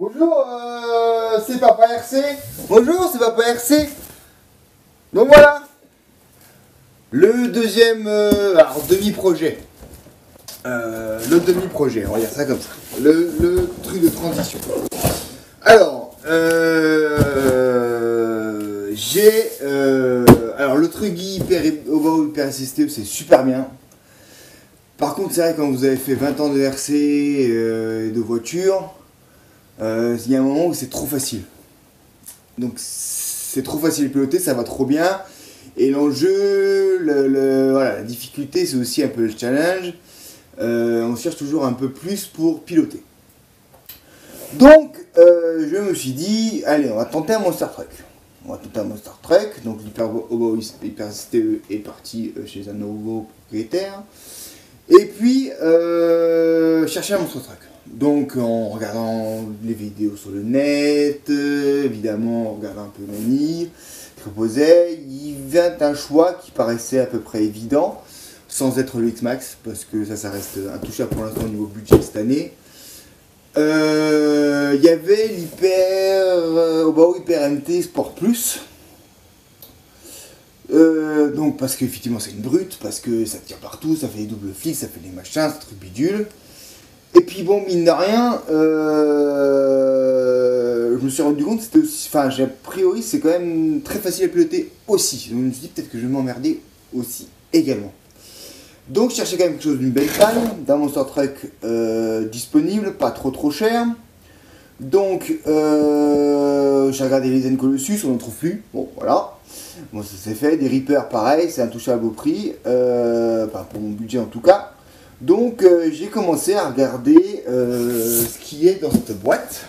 Bonjour, c'est Papa RC. Bonjour, c'est Papa RC. Donc voilà, le deuxième, demi-projet. Le demi-projet, on va dire ça comme ça. Le truc de transition. Alors, alors le truc hyper SST, c'est super bien. Par contre, c'est vrai quand vous avez fait 20 ans de RC et de voiture, il y a un moment où c'est trop facile. Donc c'est trop facile à piloter, ça va trop bien. Et l'enjeu, voilà, la difficulté, c'est aussi un peu le challenge. On cherche toujours un peu plus pour piloter. Donc je me suis dit, allez, on va tenter un Monster Truck. Donc l'Hyper STE est parti chez un nouveau propriétaire. Et puis chercher un Monster Truck. Donc en regardant les vidéos sur le net, évidemment en regardant un peu Manille, proposait, il vint un choix qui paraissait à peu près évident, sans être le X-Max, parce que ça reste intouchable pour l'instant au niveau budget cette année. Il y avait l'Hyper MT Sport Plus. Donc parce qu'effectivement c'est une brute, parce que ça tire partout, ça fait des doubles flics, ça fait des machins, c'est un truc bidule. Et puis bon, mine de rien, je me suis rendu compte que c'était aussi, a priori c'est quand même très facile à piloter aussi. Donc je me suis dit peut-être que je vais m'emmerder aussi également. Donc je cherchais quand même quelque chose d'une belle taille, d'un Monster Truck disponible, pas trop cher. Donc j'ai regardé les Zen Colossus, on n'en trouve plus, bon voilà. Bon, ça s'est fait, des Reapers pareil, c'est intouchable au prix, pour mon budget en tout cas. Donc j'ai commencé à regarder ce qui est dans cette boîte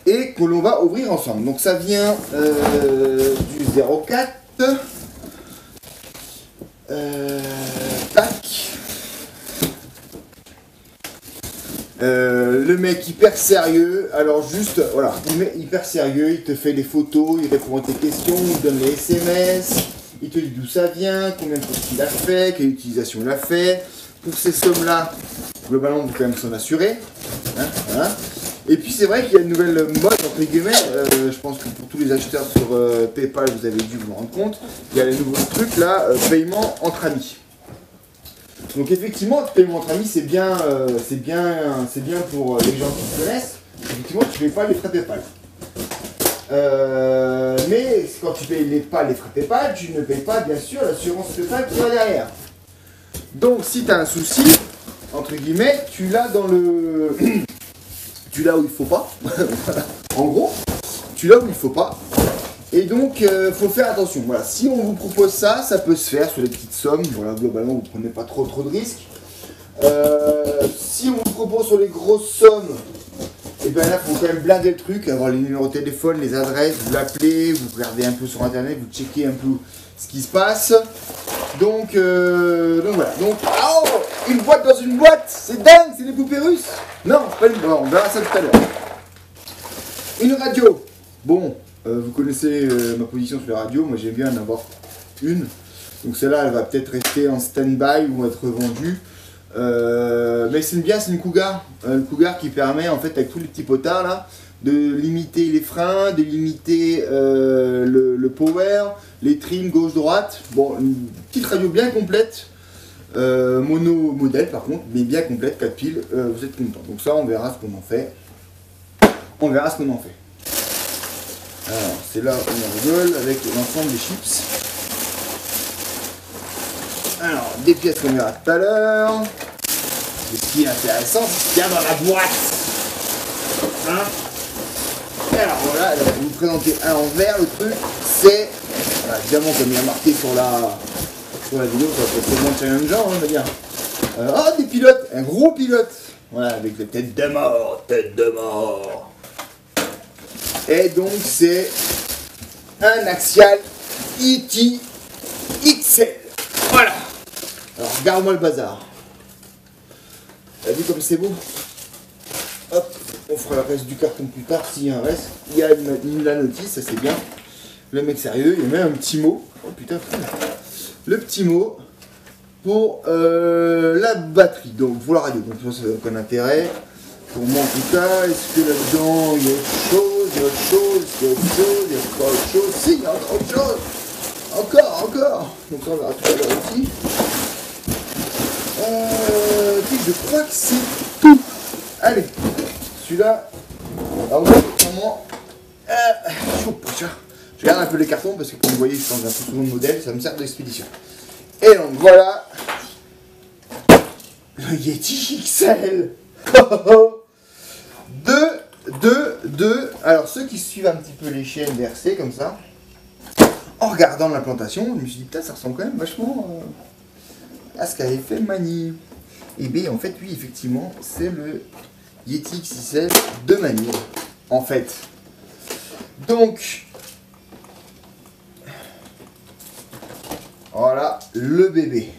et que l'on va ouvrir ensemble. Donc ça vient du 04. Tac. Le mec hyper sérieux, alors juste, voilà, il met hyper sérieux, il te fait des photos, il répond à tes questions, il donne les SMS, il te dit d'où ça vient, combien de fois il a fait, quelle utilisation il a fait. Pour ces sommes-là, globalement, vous pouvez quand même s'en assurer. Hein, voilà. Et puis c'est vrai qu'il y a une nouvelle mode, entre guillemets, je pense que pour tous les acheteurs sur PayPal, vous avez dû vous rendre compte, il y a les nouveaux trucs là, paiement entre amis. Donc effectivement, le paiement entre amis, c'est bien pour les gens qui se connaissent. Effectivement, tu ne payes pas les frais PayPal. Mais quand tu ne payes pas les frais PayPal, tu ne payes pas bien sûr l'assurance PayPal qui va derrière. Donc si tu as un souci, entre guillemets, tu l'as dans le... tu l'as où il faut pas. En gros, tu l'as où il faut pas. Et donc, faut faire attention. Voilà, si on vous propose ça, ça peut se faire sur les petites sommes. Voilà, globalement, vous prenez pas trop de risques. Si on vous propose sur les grosses sommes, et bien là, il faut quand même blinder le truc, avoir les numéros de téléphone, les adresses, vous l'appelez, vous regardez un peu sur internet, vous checkez un peu ce qui se passe. Donc voilà. Donc, oh, une boîte dans une boîte, c'est dingue, c'est des poupées russes. Non, c'est pas une boîte, on verra ça tout à l'heure. Une radio. Bon. Vous connaissez ma position sur les radios, moi j'aime bien en avoir une. Donc celle-là, elle va peut-être rester en stand-by ou être vendue. Mais c'est bien, c'est une Cougar. Une Cougar qui permet, en fait, avec tous les petits potards là, de limiter les freins, de limiter le power, les trims gauche-droite. Bon, une petite radio bien complète. Mono modèle par contre, mais bien complète, 4 piles. Vous êtes content. Donc ça, on verra ce qu'on en fait. Alors, c'est là où on rigole avec l'ensemble des chips. Alors, des pièces qu'on verra tout à l'heure. Et ce qui est intéressant, c'est ce qu'il y a dans la boîte. Hein? Et alors voilà, je vais vous présenter à l'envers. Le truc, c'est... Voilà, évidemment, comme il y a marqué sur la vidéo, ça va être vraiment challengeant, on va dire. Des pilotes, un gros pilote. Voilà, avec la tête de mort, Et donc c'est un Axial ET XL. Voilà. Alors regarde-moi le bazar. T'as vu comme c'est beau? Hop, on fera le reste du carton plus tard s'il y a un reste. Il y a la notice, ça c'est bien. Le mec sérieux, il y a même un petit mot. Oh putain, le petit mot pour la batterie. Donc pour la radio. Donc ça n'a aucun intérêt. Pour moi en tout cas, est-ce que là-dedans il y a autre chose, il y a autre chose, il y a autre chose, il y a pas autre chose, si, il y a autre chose. Encore. Donc on va tout à l'heure aussi. Je crois que c'est tout. Allez, celui-là, alors vraiment, je regarde un peu les cartons parce que comme vous voyez, je change un peu souvent de modèle, ça me sert d'expédition. Et donc voilà, le Yeti XL. Deux. Alors ceux qui suivent un petit peu les chaînes VRC comme ça, en regardant l'implantation, je me suis dit putain ça ressemble quand même vachement à ce qu'avait fait Mani. Et bien en fait oui effectivement c'est le Yeti XL de Mani en fait. Donc voilà le bébé.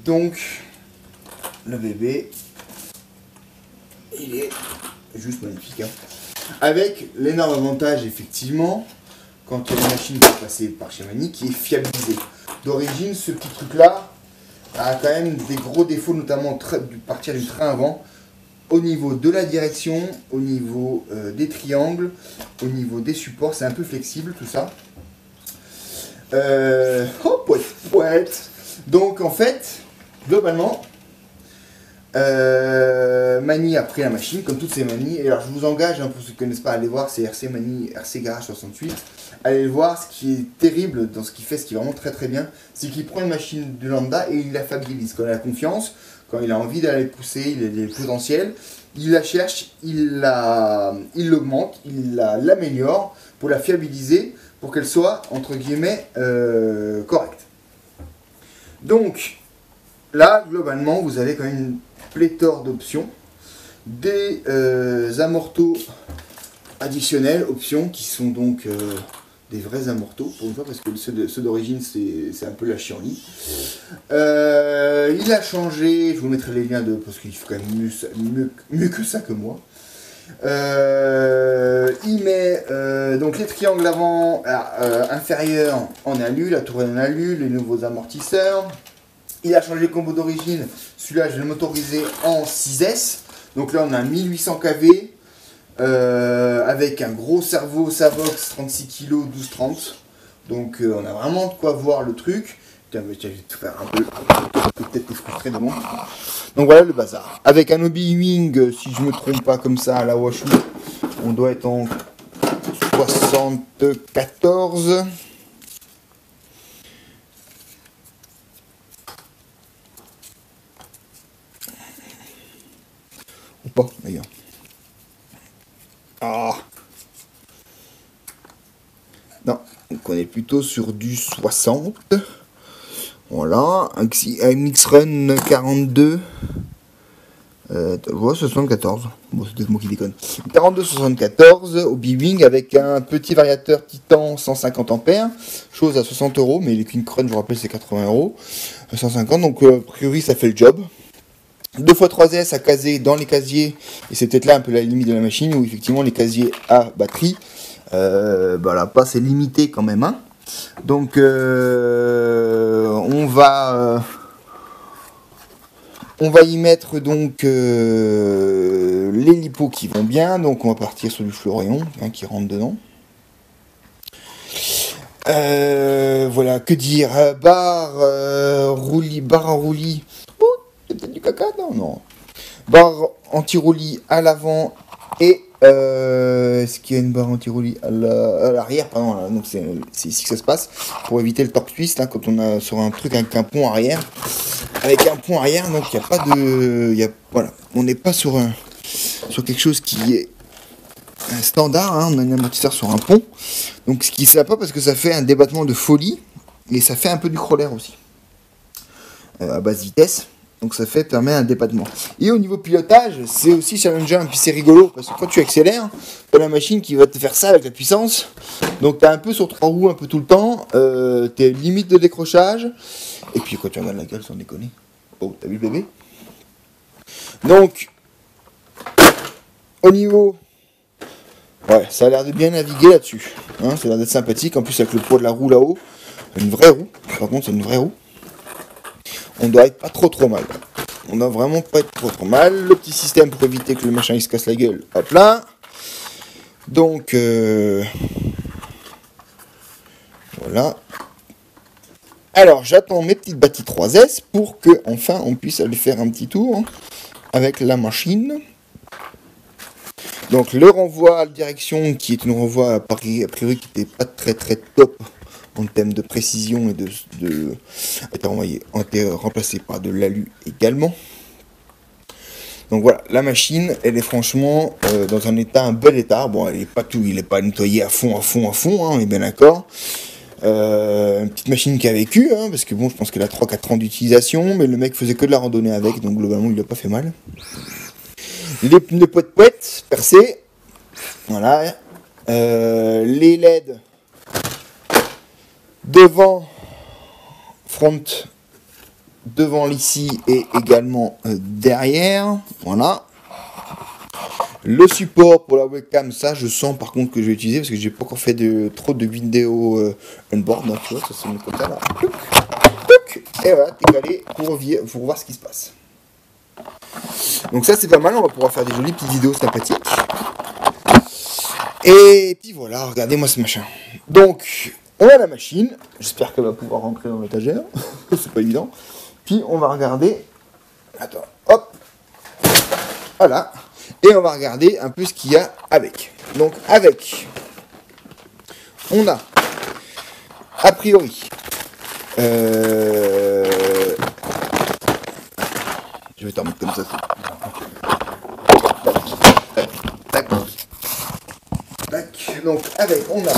Donc le bébé il est juste magnifique hein. Avec l'énorme avantage effectivement quand il y a une machine qui est passée par chez Mani qui est fiabilisée. D'origine ce petit truc là a quand même des gros défauts, notamment partir du train avant, au niveau de la direction, au niveau des triangles, au niveau des supports, c'est un peu flexible tout ça. Oh, poète. Donc en fait, globalement, Mani a pris la machine, comme toutes ces Mani, et alors je vous engage, hein, pour ceux qui ne connaissent pas, à aller voir, c'est RC Mani, RC Garage 68. Allez le voir, ce qui est terrible dans ce qu'il fait, ce qui est vraiment très très bien, c'est qu'il prend une machine de lambda et il la fiabilise. Quand il a confiance, quand il a envie d'aller pousser, il a des potentiels, il la cherche, il l'augmente, il l'améliore pour la fiabiliser, pour qu'elle soit, entre guillemets, correcte. Donc, là, globalement, vous avez quand même une pléthore d'options, des amortos additionnels, options qui sont donc des vrais amortos, pour une fois, parce que ceux d'origine, c'est un peu la chienlit. Il a changé, je vous mettrai les liens, parce qu'il fait quand même mieux que ça que moi. Il met donc les triangles avant inférieurs en alu, la tourelle en alu, les nouveaux amortisseurs. Il a changé le combo d'origine, celui-là je vais le motoriser en 6S. Donc là on a un 1800 kV. Avec un gros cerveau Savox 36 kg 1230, donc on a vraiment de quoi voir le truc. Tiens, je vais tout faire un peu peut-être te frustrer de moi. Donc voilà le bazar. Avec un Hobby Wing, si je me trompe pas comme ça à la Washu, on doit être en 74. Ou pas d'ailleurs. Ah. Non, donc on est plutôt sur du 60. Voilà, un X-Run 42. Ouais, 74. Bon, c'est peut-être moi qui déconne. 42-74 au B-Wing avec un petit variateur Titan 150 ampères. Chose à 60 €, mais les King Run, je vous rappelle, c'est 80 €. 150, donc a priori ça fait le job. 2x3S à caser dans les casiers, et c'est peut-être là un peu la limite de la machine, où effectivement les casiers à batterie, la passe est limitée quand même. Hein. Donc on va y mettre donc les lipos qui vont bien, donc on va partir sur du fluorion hein, qui rentre dedans. Voilà, que dire, barre en roulis. C'est peut-être du caca, non. Barre anti-roulis à l'avant et est-ce qu'il y a une barre anti-roulis à l'arrière, pardon, là, donc c'est ici que ça se passe, pour éviter le torque twist, hein, quand on a sur un truc avec un pont arrière. Avec un pont arrière, donc il n'y a pas de... voilà, on n'est pas sur quelque chose qui est un standard, hein, on a un amortisseur sur un pont. Donc ce qui est sympa parce que ça fait un débattement de folie, et ça fait un peu du crawler aussi. À basse vitesse. Donc ça permet un débattement. Et au niveau pilotage, c'est aussi challengeant, puis c'est rigolo, parce que quand tu accélères, tu as la machine qui va te faire ça avec la puissance. Donc tu es un peu sur 3 roues un peu tout le temps, tu es limite de décrochage. Et puis quand tu regardes la gueule, sans déconner. Oh, t'as vu le bébé? Donc, au niveau... Ouais, ça a l'air de bien naviguer là-dessus. Hein, ça a l'air d'être sympathique, en plus avec le poids de la roue là-haut. Une vraie roue, par contre c'est une vraie roue. On doit être pas trop mal. on doit vraiment pas être trop mal. Le petit système pour éviter que le machin il se casse la gueule, hop là. Donc voilà. Alors j'attends mes petites bâties 3S pour que enfin on puisse aller faire un petit tour avec la machine. Donc le renvoi à la direction qui est une renvoi a priori qui n'était pas très top en termes de précision et a été remplacé par de l'alu également. Donc voilà, la machine, elle est franchement dans un bel état. Bon, elle est pas il n'est pas nettoyé à fond, hein, on est bien d'accord. Une petite machine qui a vécu, hein, parce que bon, je pense qu'elle a 3-4 ans d'utilisation, mais le mec faisait que de la randonnée avec, donc globalement, il l'a pas fait mal. Les pneus poète percés, voilà. Les LED devant, front, devant l'ici et également derrière, voilà. Le support pour la webcam, ça je sens par contre que je vais utiliser parce que j'ai pas encore fait trop de vidéos on-board, donc tu vois, ça se met comme ça là. Et voilà, t'es calé pour voir ce qui se passe. Donc ça c'est pas mal, on va pouvoir faire des jolies petites vidéos sympathiques. Et puis voilà, regardez-moi ce machin. Donc, on a la machine, j'espère qu'elle va pouvoir rentrer dans l'étagère, c'est pas évident. Puis on va regarder, attends, hop, voilà. Et on va regarder un peu ce qu'il y a avec. Donc avec, on a, a priori, je vais t'en mettre comme ça. Tac. Donc avec, on a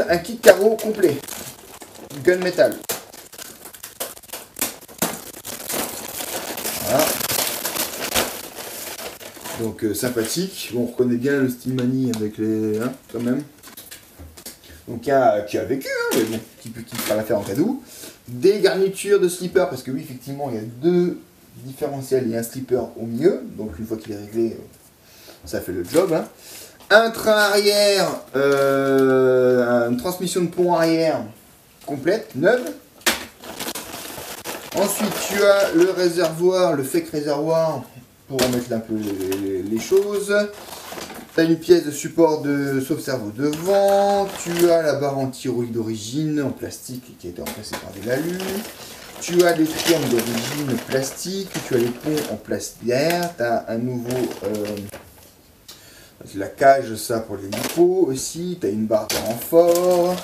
un kit carreau complet, gunmetal. Voilà. Donc sympathique. Bon, on reconnaît bien le Steelmanie avec les... Hein, quand même. Donc qui a vécu, hein, mais bon, qui fera l'affaire en cadeau. Des garnitures de slipper, parce que oui, effectivement, il y a deux différentiels et un slipper au milieu. Donc une fois qu'il est réglé, ça fait le job. Hein. Un train arrière, une transmission de pont arrière complète, neuve. Ensuite, tu as le réservoir, le fake réservoir, pour remettre un peu les choses. Tu as une pièce de support de sauve-cerveau devant. Tu as la barre anti-rouille d'origine en plastique qui a été remplacée par de l'alu. Tu as des triangles d'origine plastique. Tu as les ponts en plastière. Tu as un nouveau... la cage, ça pour les lipos aussi. Tu as une barre de renfort.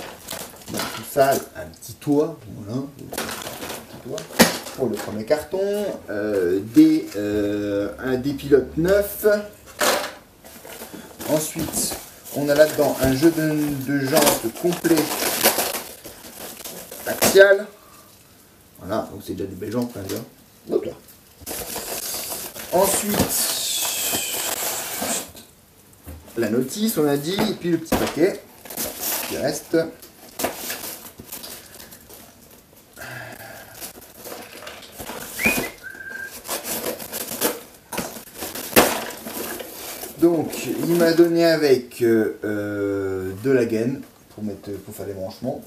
Donc, tout ça, un petit toit. Voilà. Pour le premier carton, des pilotes neufs. Ensuite, on a là-dedans un jeu de jantes complet axial. Voilà, donc c'est déjà des belles jantes. Hein, hop là. Ensuite, la notice, on a dit, et puis le petit paquet qui reste. Donc, il m'a donné avec de la gaine pour faire les branchements.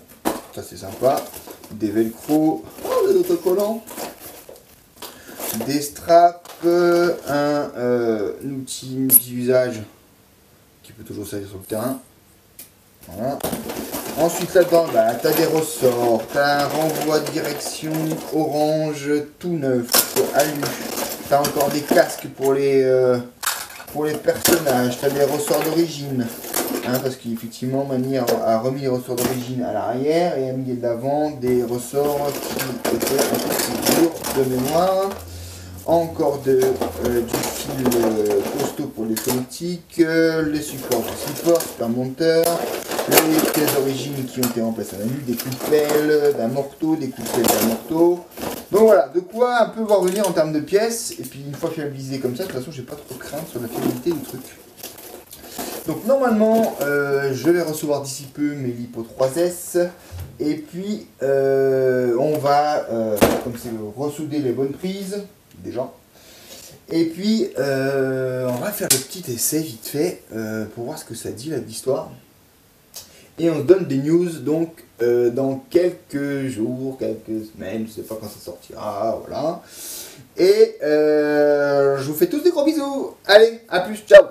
Ça, c'est sympa. Des velcro, des autocollants, des straps, un outil multi-usage qui peut toujours servir sur le terrain. Voilà. Ensuite, là-dedans, bah, tu as des ressorts, tu as un renvoi de direction orange tout neuf, alu. Tu as encore des casques pour les personnages, tu as des ressorts d'origine, hein, parce qu'effectivement Mani a remis les ressorts d'origine à l'arrière et a mis de l'avant des ressorts qui étaient un peu plus durs de mémoire. Encore du fil costaud pour les sonotiques, les supports de support, super monteur, les pièces d'origine qui ont été remplacées à la nuit, des coupelles d'un morteau, des coupelles d'un morteau. Donc voilà, de quoi un peu voir venir en termes de pièces, et puis une fois fiabilisé comme ça, de toute façon j'ai pas trop de crainte sur la fiabilité du truc. Donc normalement, je vais recevoir d'ici peu mes Lipo 3S, et puis on va, comme c'est ressouder les bonnes prises, déjà, et puis on va faire le petit essai vite fait, pour voir ce que ça dit là de l'histoire. Et on se donne des news donc dans quelques jours, quelques semaines, je sais pas quand ça sortira, voilà. Et je vous fais tous des gros bisous. Allez, à plus, ciao.